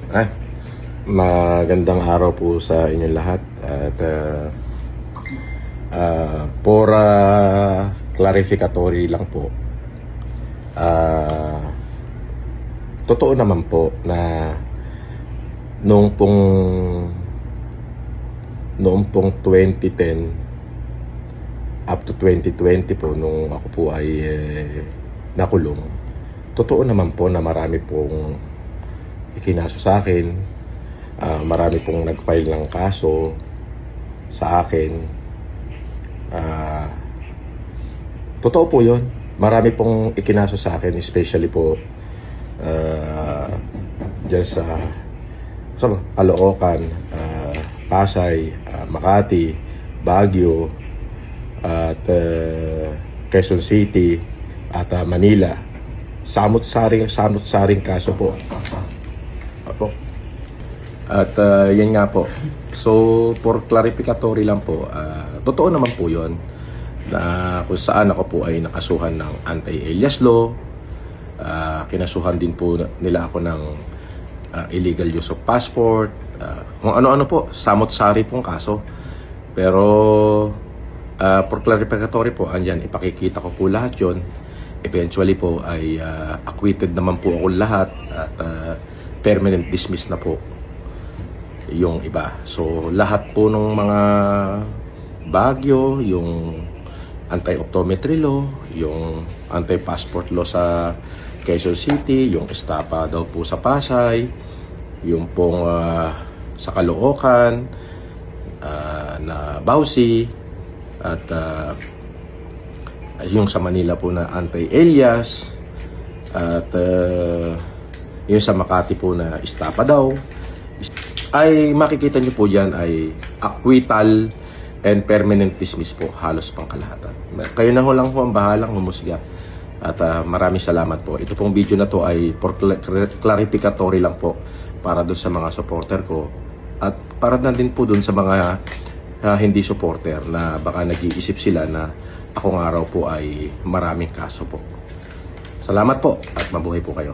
Ay, magandang araw po sa inyong lahat at for clarificatory lang po. Totoo naman po na noong pong 2010 up to 2020 po, nung ako po ay nakulong, totoo naman po na marami pong ikinaso sa akin, marami pong nag-file ng kaso sa akin. Totoo po yun, marami pong ikinaso sa akin, especially po dyan sa Caloocan, Pasay, Makati, Baguio, at Quezon City at Manila. Samot-saring kaso po. Apo. At yan nga po. So for clarificatory lang po, totoo naman po yun na kung saan ako po ay nakasuhan ng anti-alias law. Kinasuhan din po nila ako ng illegal use of passport, kung ano-ano po, samot-sari pong kaso. Pero for clarificatory po, andyan, ipakikita ko po lahat yon. Eventually po ay acquitted naman po ako lahat at permanent dismiss na po yung iba. So lahat po ng mga Baguio, yung anti-optometry law, yung anti-passport law sa Quezon City, yung estapa daw po sa Pasay, yung pong sa Caloocan, na Bausi, at yung sa Manila po na anti-alias, at yung sa Makati po na estapa daw, ay makikita nyo po dyan ay acquittal and permanent dismiss po, halos pang kalahatan. Kayo na ho lang po ang bahalang humusga. At maraming salamat po. Ito pong video na to ay for clarificatory lang po para doon sa mga supporter ko at para na din po doon sa mga hindi supporter na baka nag-iisip sila na akong araw po ay maraming kaso po. Salamat po at mabuhay po kayo.